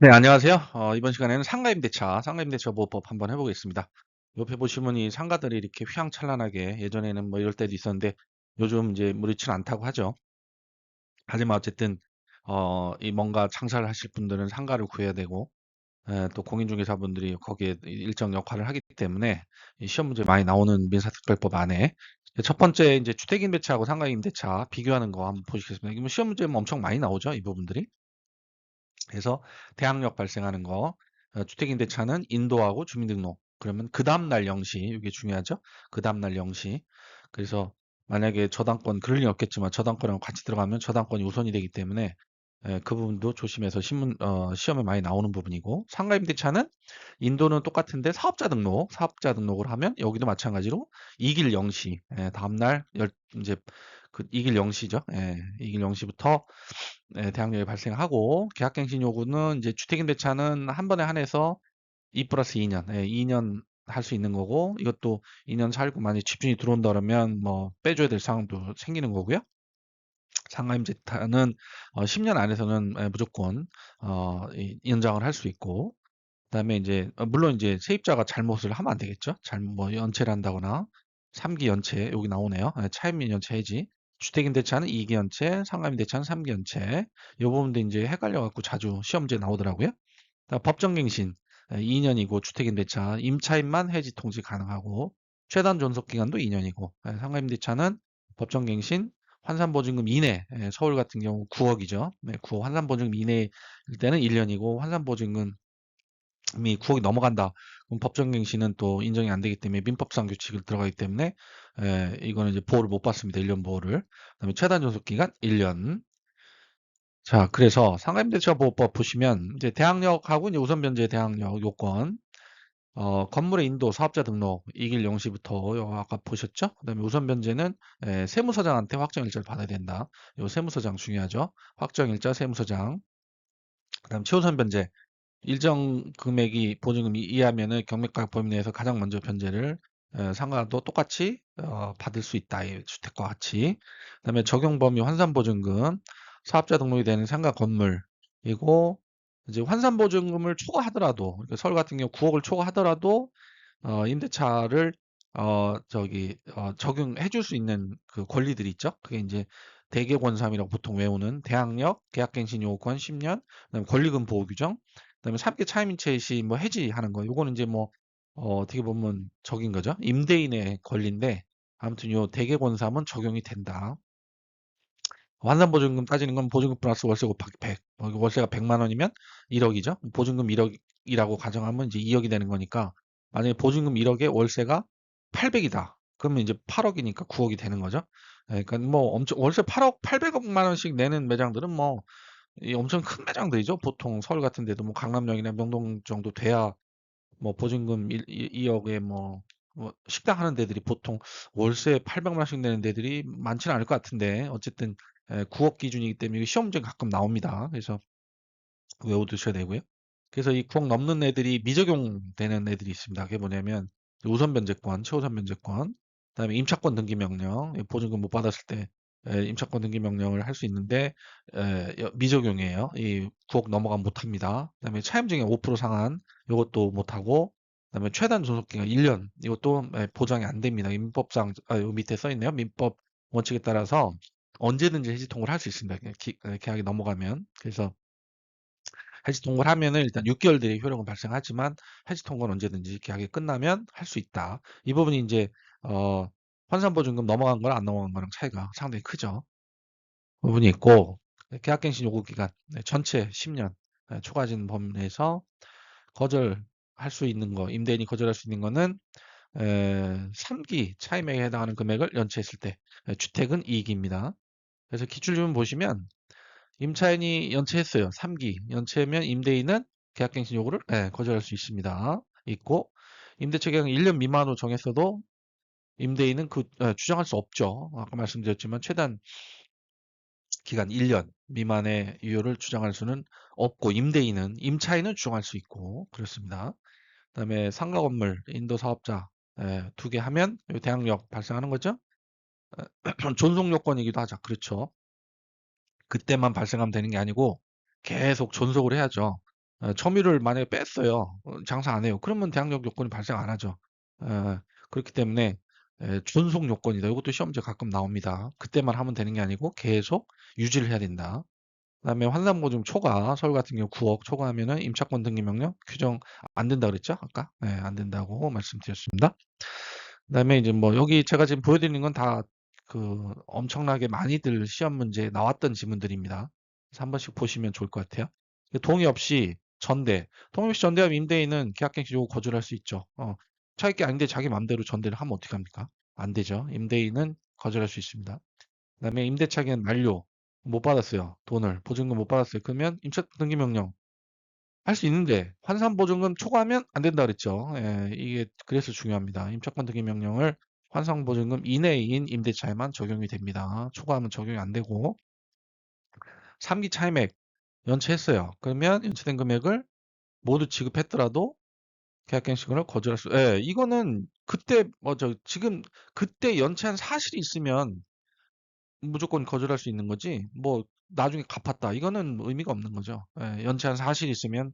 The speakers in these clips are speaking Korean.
네, 안녕하세요. 이번 시간에는 상가임대차 보호법 한번 해보겠습니다. 옆에 보시면 이 상가들이 이렇게 휘황찬란하게 예전에는 뭐 이럴 때도 있었는데 요즘 이제 그렇지는 않다고 하죠. 하지만 어쨌든 이 뭔가 장사를 하실 분들은 상가를 구해야 되고 또 공인중개사분들이 거기에 일정 역할을 하기 때문에 이 시험 문제 많이 나오는 민사특별법 안에 첫 번째 이제 주택임대차하고 상가임대차 비교하는 거 한번 보시겠습니다. 이거 시험 문제 엄청 많이 나오죠, 이 부분들이. 그래서 대항력 발생하는 거, 주택임대차는 인도하고 주민등록. 그러면 그 다음날 영시, 이게 중요하죠. 그 다음날 영시. 그래서 만약에 저당권, 그럴 리는 없겠지만 저당권하고 같이 들어가면 저당권이 우선이 되기 때문에 그 부분도 조심해서 시험에 많이 나오는 부분이고, 상가임대차는 인도는 똑같은데 사업자 등록을 하면 여기도 마찬가지로 이길 영시, 다음날 이제 그 이길 영시죠. 이길 영시부터 대항력이 발생하고 계약갱신 요구는 이제 주택임대차는 한 번에 한해서 2 플러스 2년, 2년 할 수 있는 거고 이것도 2년 살고 만약 집주인이 들어온다 그러면 뭐 빼줘야 될 상황도 생기는 거고요. 상가임대차는 10년 안에서는 무조건 연장을 할 수 있고 그다음에 이제 물론 이제 세입자가 잘못을 하면 안 되겠죠. 잘못 뭐 연체를 한다거나 3기 연체 여기 나오네요. 차임민 연체 해지. 주택임대차는 2기 연체, 상가임대차는 3기 연체. 이 부분도 이제 헷갈려 갖고 자주 시험 문제 나오더라고요. 법정갱신 2년이고 주택임대차 임차인만 해지 통지 가능하고 최단 존속 기간도 2년이고 상가임대차는 법정갱신 환산보증금 이내 서울 같은 경우 9억이죠. 9억 환산보증금 이내일 때는 1년이고 환산보증금 이미 9억이 넘어간다. 그럼 법정갱신은 또 인정이 안 되기 때문에 민법상 규칙을 들어가기 때문에 이거는 이제 보호를 못 받습니다. 1년 보호를. 그다음에 최단 존속 기간 1년. 자, 그래서 상가임대차 보호법 보시면 이제 대항력하고 이제 우선 변제 대항력 요건 건물의 인도 사업자 등록 이길 영시부터 아까 보셨죠? 그다음에 우선 변제는 세무서장한테 확정일자를 받아야 된다. 요 세무서장 중요하죠. 확정일자 세무서장. 그다음 최우선 변제 일정 금액이 보증금이 이하면은 경매가격 범위 내에서 가장 먼저 변제를 상가도 똑같이 받을 수 있다. 이 주택과 같이. 그다음에 적용 범위 환산 보증금 사업자 등록이 되는 상가 건물이고 이제 환산 보증금을 초과하더라도 그러니까 서울 같은 경우 9억을 초과하더라도 임대차를 적용해 줄 수 있는 그 권리들이 있죠. 그게 이제 대개권삼이라고 보통 외우는 대항력, 계약갱신 요건 10년, 그다음에 권리금 보호 규정, 그다음에 3개 차임인체 시 뭐 해지하는 거. 요거는 이제 뭐 어떻게 보면 적인 거죠. 임대인의 권리인데 아무튼 요 대개권삼은 적용이 된다. 환산보증금 따지는 건 보증금 플러스 월세 곱하기 100. 월세가 100만 원이면 1억이죠. 보증금 1억이라고 가정하면 이제 2억이 되는 거니까 만약에 보증금 1억에 월세가 800이다. 그러면 이제 8억이니까 9억이 되는 거죠. 그러니까 뭐 엄청 월세 8억, 800억만 원씩 내는 매장들은 뭐 이 엄청 큰 매장들이죠. 보통 서울 같은 데도 뭐 강남역이나 명동 정도 돼야 뭐 보증금 2억에 뭐 식당 하는 데들이 보통 월세 800만 원씩 내는 데들이 많지는 않을 것 같은데 어쨌든 9억 기준이기 때문에 이게 시험 문제 가끔 나옵니다. 그래서 외워두셔야 되고요. 그래서 이 9억 넘는 애들이 미적용되는 애들이 있습니다. 그게 뭐냐면 우선 변제권, 최우선 변제권, 그다음에 임차권 등기 명령, 보증금 못 받았을 때 임차권 등기 명령을 할 수 있는데 미적용이에요. 이 9억 넘어가면 못 합니다. 그다음에 차임증의 5% 상한 이것도 못 하고 그다음에 최단 존속기간 1년 이것도 보장이 안 됩니다. 민법상 요 밑에 써 있네요. 민법 원칙에 따라서 언제든지 해지 통고를 할 수 있습니다. 계약이 넘어가면. 그래서 해지 통고를 하면은 일단 6개월 내에 효력은 발생하지만 해지 통고는 언제든지 계약이 끝나면 할 수 있다. 이 부분이 이제 어, 환산보증금 넘어간 거랑 안 넘어간 거랑 차이가 상당히 크죠. 부분이 있고 계약갱신 요구 기간 전체 10년 초과진 범위 내에서 거절할 수 있는 거 임대인이 거절할 수 있는 거는 3기 차임액에 해당하는 금액을 연체했을 때 주택은 이익입니다. 그래서 기출주문 보시면 임차인이 연체했어요. 3기. 연체면 임대인은 계약갱신 요구를 거절할 수 있습니다. 있고 임대차 기간 1년 미만으로 정했어도 임대인은 주장할 수 없죠. 아까 말씀드렸지만 최단 기간 1년 미만의 유효를 주장할 수는 없고 임차인은 주장할 수 있고 그렇습니다. 그다음에 상가 건물 인도 사업자 2개 하면 대항력 발생하는 거죠. 존속 요건이기도 하죠. 그렇죠. 그때만 발생하면 되는 게 아니고 계속 존속을 해야죠. 점유를 만약에 뺐어요. 장사 안 해요. 그러면 대항력 요건이 발생 안 하죠. 그렇기 때문에 존속 요건이다. 이것도 시험지에 가끔 나옵니다. 그때만 하면 되는 게 아니고 계속 유지를 해야 된다. 그다음에 환산보증 초과, 서울 같은 경우 9억 초과하면은 임차권 등기 명령 규정 안 된다 그랬죠? 아까? 네, 안 된다고 말씀드렸습니다. 그다음에 이제 뭐 여기 제가 지금 보여드리는 건 다 그 엄청나게 많이들 시험 문제에 나왔던 지문들입니다. 그래서 한 번씩 보시면 좋을 것 같아요. 동의 없이 전대, 동의 없이 전대하면 임대인은 계약갱신 요구 거절할 수 있죠. 차익이 아닌데 자기 마음대로 전대를 하면 어떻게 합니까? 안 되죠. 임대인은 거절할 수 있습니다. 그다음에 임대차 기간 만료 못 받았어요. 돈을 보증금 못 받았어요. 그러면 임차 등기 명령 할 수 있는데 환산 보증금 초과하면 안 된다 그랬죠. 이게 그래서 중요합니다. 임차권 등기 명령을 환산 보증금 이내인 임대차에만 적용이 됩니다. 초과하면 적용이 안 되고 3기 차임액 연체했어요. 그러면 연체된 금액을 모두 지급했더라도 계약갱신을 거절할 수. 이거는 그때 지금 그때 연체한 사실이 있으면 무조건 거절할 수 있는 거지. 뭐 나중에 갚았다. 이거는 의미가 없는 거죠. 연체한 사실이 있으면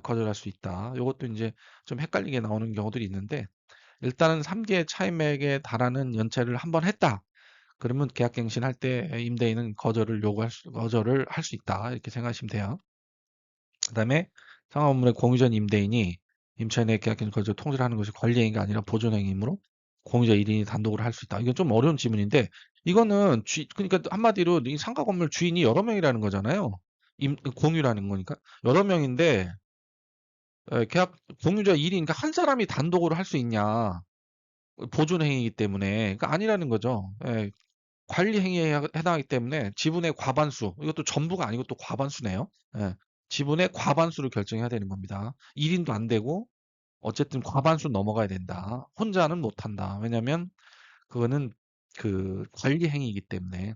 거절할 수 있다. 이것도 이제 좀 헷갈리게 나오는 경우들이 있는데 일단은 3개 차임액에 달하는 연체를 한번 했다. 그러면 계약갱신할 때 임대인은 거절을 할 수 있다. 이렇게 생각하시면 돼요. 그다음에 상하 업무의 공유전 임대인이 임차인의 계약갱신 거절 통지를 하는 것이 권리행위가 아니라 보존행위이므로 공유자 1인이 단독으로 할 수 있다. 이건 좀 어려운 지문인데 이거는 그러니까 한마디로 이 상가 건물 주인이 여러 명이라는 거잖아요. 공유라는 거니까 여러 명인데 계약 공유자 1인 그러니까 한 사람이 단독으로 할 수 있냐? 보존행위이기 때문에 그러니까 아니라는 거죠. 관리 행위에 해당하기 때문에 지분의 과반수, 이것도 전부가 아니고 또 과반수네요. 지분의 과반수를 결정해야 되는 겁니다. 1인도 안 되고 어쨌든 과반수 넘어가야 된다. 혼자는 못한다. 왜냐하면 그거는 그 관리 행위이기 때문에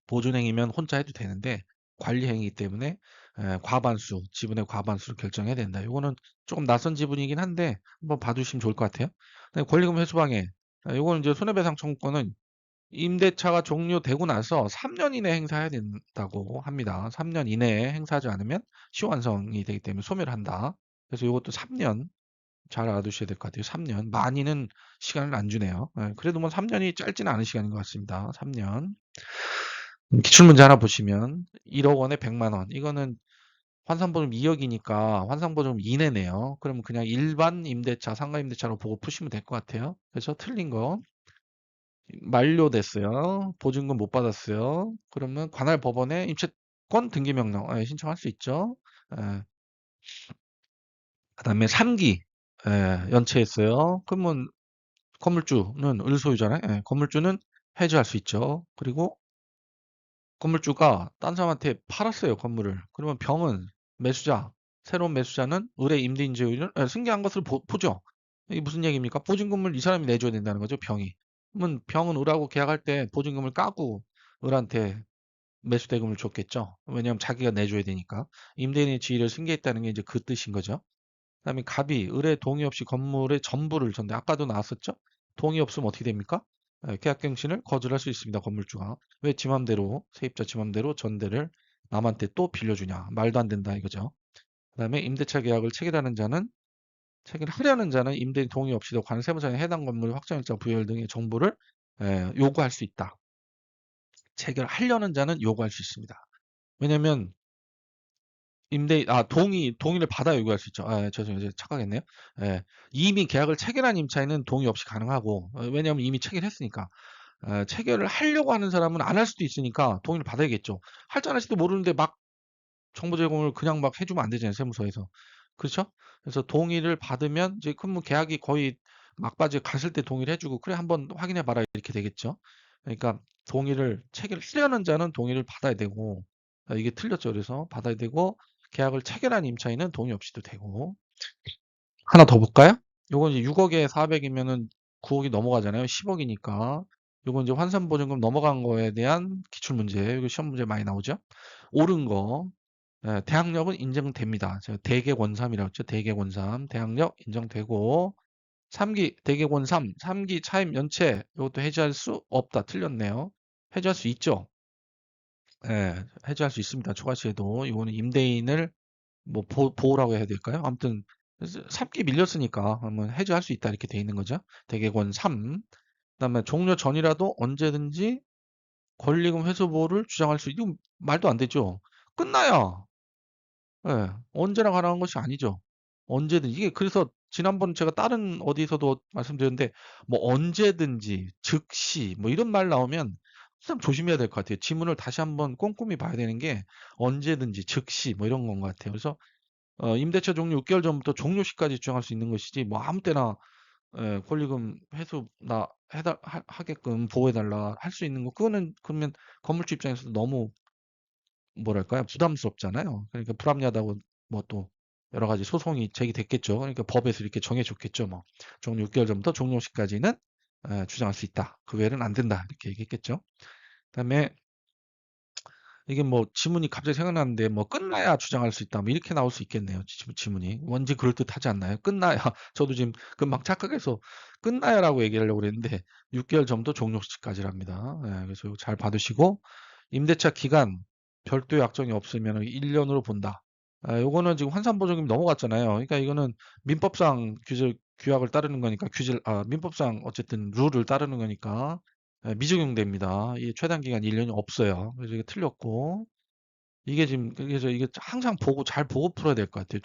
보존 행위면 혼자 해도 되는데 관리 행위이기 때문에 과반수, 지분의 과반수를 결정해야 된다. 이거는 조금 낯선 지분이긴 한데 한번 봐주시면 좋을 것 같아요. 권리금 회수방해. 이거는 이제 손해배상 청구권은 임대차가 종료되고 나서 3년 이내에 행사해야 된다고 합니다. 3년 이내에 행사하지 않으면 시효완성이 되기 때문에 소멸을 한다. 그래서 이것도 3년 잘 알아두셔야 될 것 같아요. 3년. 많이는 시간을 안 주네요. 그래도 뭐 3년이 짧지는 않은 시간인 것 같습니다. 3년. 기출문제 하나 보시면 1억 원에 100만 원. 이거는 환산보증 2억이니까 환산보증 이내네요. 그러면 그냥 일반 임대차, 상가 임대차로 보고 푸시면 될 것 같아요. 그래서 틀린 거. 만료됐어요. 보증금 못 받았어요. 그러면 관할 법원에 임차권 등기 명령 신청할 수 있죠. 예, 그다음에 3기 연체했어요. 그러면 건물주는 을소유잖아요. 건물주는 해지할 수 있죠. 그리고 건물주가 딴 사람한테 팔았어요, 건물을. 그러면 병은 매수자, 새로운 매수자는 을의 임대인지율을 승계한 것을 보죠. 이게 무슨 얘기입니까? 보증금을 이 사람이 내줘야 된다는 거죠, 병이. 그러면 병은 을하고 계약할 때 보증금을 까고 을한테 매수 대금을 줬겠죠. 왜냐하면 자기가 내줘야 되니까. 임대인의 지위를 승계했다는 게 이제 그 뜻인 거죠. 그다음에 갑이 을의 동의 없이 건물의 전부를 전대. 아까도 나왔었죠. 동의 없으면 어떻게 됩니까? 계약갱신을 거절할 수 있습니다. 건물주가. 왜 지 맘대로 세입자 지 맘대로 전대를 남한테 또 빌려주냐. 말도 안 된다 이거죠. 그다음에 임대차 계약을 체결하는 자는 체결하려는 자는 임대인 동의 없이도 관세무상에 해당 건물 확정일자 부여일 등의 정보를 요구할 수 있다. 체결하려는 자는 요구할 수 있습니다. 왜냐면 동의를 받아 요구할 수 있죠. 죄송해요. 제가 착각했네요. 이미 계약을 체결한 임차인은 동의 없이 가능하고, 왜냐하면 이미 체결했으니까. 체결을 하려고 하는 사람은 안 할 수도 있으니까 동의를 받아야겠죠. 할지 안 할지도 모르는데 막 정보 제공을 그냥 막 해주면 안 되잖아요. 세무서에서. 그렇죠? 그래서 동의를 받으면 이제 그러면 계약이 거의 막바지에 갔을 때 동의를 해주고, 그래 한번 확인해 봐라 이렇게 되겠죠. 그러니까 동의를 체결하려는 자는 동의를 받아야 되고, 이게 틀렸죠. 그래서 받아야 되고, 계약을 체결한 임차인은 동의 없이도 되고. 하나 더 볼까요? 요건 이제 6억에 400이면은 9억이 넘어가잖아요. 10억이니까. 요건 이제 환산보증금 넘어간 거에 대한 기출문제. 이거 시험 문제 많이 나오죠. 옳은 거. 대항력은 인정됩니다. 제가 대개권삼이라고 했죠. 대개권삼. 대항력 인정되고. 3기 대개권삼. 3기 차임 연체. 이것도 해지할 수 없다. 틀렸네요. 해지할 수 있죠. 해지할 수 있습니다. 초과 시에도. 이거는 임대인을 뭐 보호라고 해야 될까요? 아무튼 3기 밀렸으니까 한번 해지할 수 있다 이렇게 돼 있는 거죠. 대개권 3. 그다음에 종료 전이라도 언제든지 권리금 회수 보호를 주장할 수 이거 말도 안 되죠. 끝나야 예, 언제나 가능한 것이 아니죠. 언제든 이게 그래서 지난번 제가 다른 어디서도 말씀드렸는데 뭐 언제든지 즉시 뭐 이런 말 나오면 참 조심해야 될 것 같아요. 지문을 다시 한번 꼼꼼히 봐야 되는 게 언제든지 즉시 뭐 이런 건 것 같아요. 그래서 임대차 종료 6개월 전부터 종료 시까지 주장할 수 있는 것이지 뭐 아무 때나 권리금 회수나 하게끔 보호해달라 할 수 있는 거 그거는 그러면 건물주 입장에서도 너무 뭐랄까요? 부담스럽잖아요. 그러니까 불합리하다고 뭐 또 여러 가지 소송이 제기됐겠죠. 그러니까 법에서 이렇게 정해줬겠죠. 뭐 종료 6개월 전부터 종료 시까지는 주장할 수 있다. 그 외에는 안 된다. 이렇게 얘기했겠죠. 그다음에 이게 뭐 지문이 갑자기 생각나는데 뭐 끝나야 주장할 수 있다. 뭐 이렇게 나올 수 있겠네요. 지문이. 뭔지 그럴듯하지 않나요? 끝나야 저도 지금 금방 착각해서 끝나야라고 얘기를 하려고 그랬는데 6개월 전부터 종료 시까지랍니다. 그래서 이거 잘 받으시고 임대차 기간 별도 약정이 없으면 1년으로 본다. 요거는 지금 환산보증금 넘어갔잖아요. 그러니까 이거는 민법상 규약을 따르는 거니까 민법상 어쨌든 룰을 따르는 거니까 미적용됩니다. 이 최단 기간 1년이 없어요. 그래서 이게 틀렸고 이게 지금 그래서 이게 항상 잘 보고 풀어야 될 것 같아요.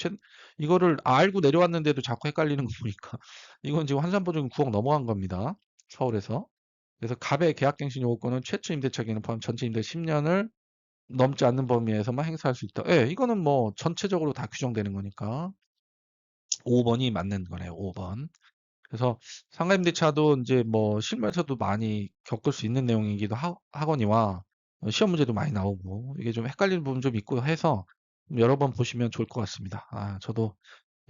이거를 알고 내려왔는데도 자꾸 헷갈리는 거 보니까 이건 지금 환산보증금 9억 넘어간 겁니다. 서울에서. 그래서 갑의 계약갱신 요구권은 최초 임대차 기간 포함 전체 임대 10년을 넘지 않는 범위에서만 행사할 수 있다. 예, 이거는 뭐 전체적으로 다 규정되는 거니까 5번이 맞는 거네요. 5번. 그래서 상가임대차도 이제 뭐 실무에서도 많이 겪을 수 있는 내용이기도 하거니와 시험 문제도 많이 나오고 이게 좀 헷갈리는 부분 좀 있고 해서 여러 번 보시면 좋을 것 같습니다. 저도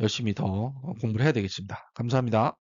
열심히 더 공부를 해야 되겠습니다. 감사합니다.